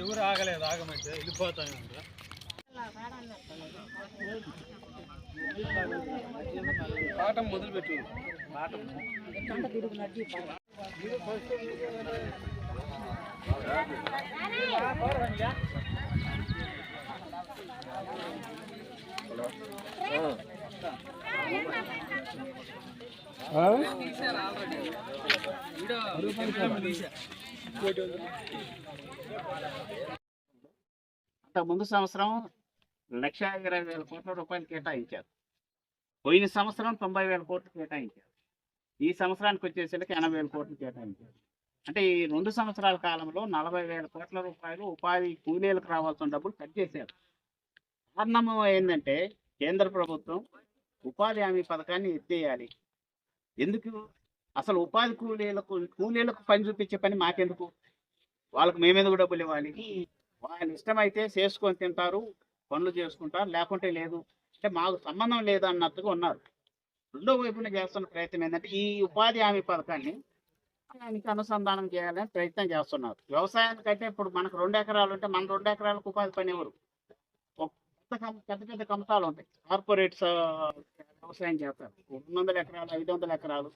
ఎవరు ఆగలేదు, ఆగమంటే వెళ్ళిపోతాను. పాఠం మొదలుపెట్టు. పాఠం ముందు సంవత్సరం 1,20,000 కోట్ల రూపాయలు కేటాయించారు. పోయిన సంవత్సరం 90,000 కోట్లు కేటాయించారు. ఈ సంవత్సరానికి వచ్చేసరికి 80,000 కోట్లు కేటాయించారు. అంటే ఈ 2 సంవత్సరాల కాలంలో 40,000 కోట్ల రూపాయలు ఉపాధి కూలీలకు రావాల్సిన డబ్బులు కట్ చేశారు. కారణం ఏంటంటే కేంద్ర ప్రభుత్వం ఉపాధి హామీ పథకాన్ని ఎత్తేయాలి. ఎందుకు? అసలు ఉపాధి కూలీలకు పని చూపించే పని మాకెందుకు? వాళ్ళకు మేమెందుకు డబ్బులు ఇవ్వాలి? వాళ్ళ ఇష్టమైతే చేసుకొని తింటారు, పనులు చేసుకుంటారు, లేకుంటే లేదు. అంటే మాకు సంబంధం లేదు అన్నట్టుగా ఉన్నారు. రెండో వైపున చేస్తున్న ప్రయత్నం ఏంటంటే ఈ ఉపాధి హామీ పథకాన్ని దానికి అనుసంధానం చేయాలని ప్రయత్నం చేస్తున్నారు. వ్యవసాయానికైతే ఇప్పుడు మనకు 2 ఎకరాలు ఉంటే మన 2 ఎకరాలకు ఉపాధి పని ఎవరు? పెద్ద పెద్ద కమతాలు ఉంటాయి, కార్పొరేట్స్ వ్యవసాయం చేస్తారు. 200 ఎకరాలు, 500 ఎకరాలు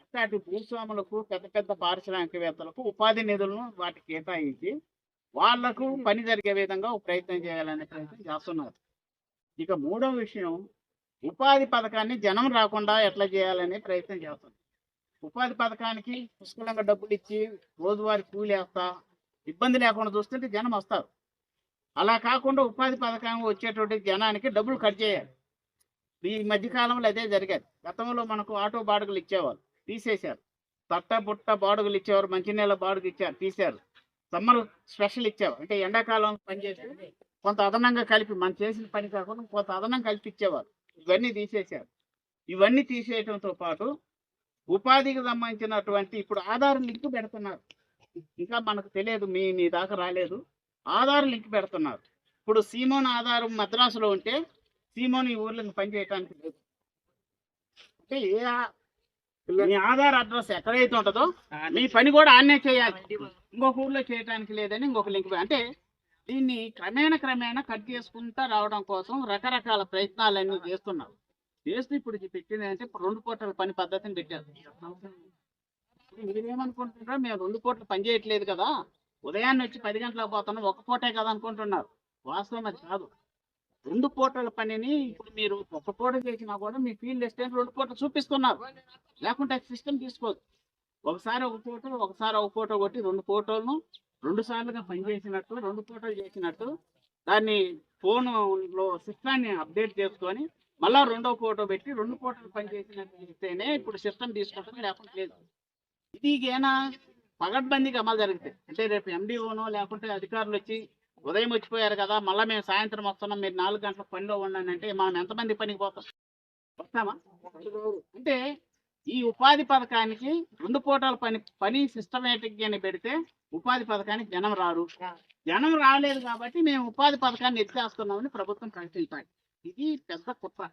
అట్లాంటి భూస్వాములకు, పెద్ద పెద్ద పారిశ్రామికవేత్తలకు ఉపాధి నిధులను వాటికి కేటాయించి వాళ్లకు పని జరిగే విధంగా ప్రయత్నం చేయాలనే ప్రయత్నం చేస్తున్నారు. ఇక మూడవ విషయం, ఉపాధి పథకాన్ని జనం రాకుండా ఎట్లా చేయాలనే ప్రయత్నం చేస్తున్నారు. ఉపాధి పథకానికి పుష్కలంగా డబ్బులు ఇచ్చి రోజువారీ కూలి వేస్తా ఇబ్బంది లేకుండా చూస్తుంటే జనం వస్తారు. అలా కాకుండా ఉపాధి పథకం వచ్చేటువంటి జనానికి డబ్బులు కట్ చేయాలి. ఈ మధ్యకాలంలో అదే జరిగేది. గతంలో మనకు ఆటో బాడుగులు ఇచ్చేవారు, తీసేశారు. బుట్ట బాడుగులు ఇచ్చేవారు, మంచినీళ్ళ బాడుగు ఇచ్చారు, తీశారు. సమ్మర్ స్పెషల్ ఇచ్చేవారు, అంటే ఎండాకాలం పనిచేసి కొంత అదనంగా కలిపి మనం చేసిన పని కాకుండా కొంత అదనం కలిపి ఇచ్చేవారు. ఇవన్నీ తీసేశారు. ఇవన్నీ తీసేయడంతో పాటు ఉపాధికి సంబంధించినటువంటి ఇప్పుడు ఆధార్ లింక్ పెడుతున్నారు. ఇంకా మనకు తెలియదు, మీ దాకా రాలేదు. ఆధార్ లింక్ పెడుతున్నారు. ఇప్పుడు సీమోన్ ఆధారం మద్రాసులో ఉంటే సీమోన్ ఈ ఊర్లో పని చేయడానికి లేదు. అంటే మీ ఆధార్ అడ్రస్ ఎక్కడైతే ఉంటుందో మీ పని కూడా ఆన్నే చేయాలి, ఇంకొక ఊర్లో చేయడానికి లేదని ఇంకొక లింక్. అంటే దీన్ని క్రమేణా కట్ చేసుకుంటా రావడం కోసం రకరకాల ప్రయత్నాలన్నీ చేస్తున్నారు. చేస్తూ ఇప్పుడు పెట్టింది అంటే 2 పూటల పని పద్ధతిని పెట్టారు. మీరేమనుకుంటున్నారో మేము 2 పూటలు పని చేయట్లేదు కదా, ఉదయాన్నే వచ్చి 10 గంటలకు పోతున్నాం, 1 పూటే కదా అనుకుంటున్నారు. వాస్తవం అది కాదు. 2 పూటల పనిని ఇప్పుడు మీరు 1 పూట చేసినా కూడా మీ ఫీల్డ్ అసిస్టెంట్ 2 పూటలు చూపిస్తున్నారు. లేకుంటే సిస్టమ్ తీసుకోదు. ఒకసారి 1 పూట, ఒకసారి 1 పూట కొట్టి 2 పూటలను 2 సార్లుగా పనిచేసినట్టు, 2 పూటలు చేసినట్టు దాన్ని ఫోన్లో సిస్టాన్ని అప్డేట్ చేసుకొని మళ్ళా 2వ ఫోటో పెట్టి 2 పూటలు పనిచేసినట్టు ఇస్తేనే ఇప్పుడు సిస్టమ్ తీసుకుంటుంది, లేకుంటే లేదు. ఇది ఏనా పగడ్బందీగా అమలు జరుగుతాయి. అంటే రేపు ఎండిఓనో లేకుంటే అధికారులు వచ్చి ఉదయం వచ్చిపోయారు కదా, మళ్ళీ మేము సాయంత్రం వస్తున్నాం, మీరు 4 గంటలకు పనిలో ఉండండి అంటే మనం ఎంతమంది పనికి పోతాం? వస్తామా? అంటే ఈ ఉపాధి పథకానికి 2 పూటల పని సిస్టమేటిక్గా పెడితే ఉపాధి పథకానికి జనం రారు. జనం రాలేదు కాబట్టి మేము ఉపాధి పథకాన్ని ఎత్తేస్తున్నామని ప్రభుత్వం ప్రకటించాలి. ఇది పెద్ద కుట్ర.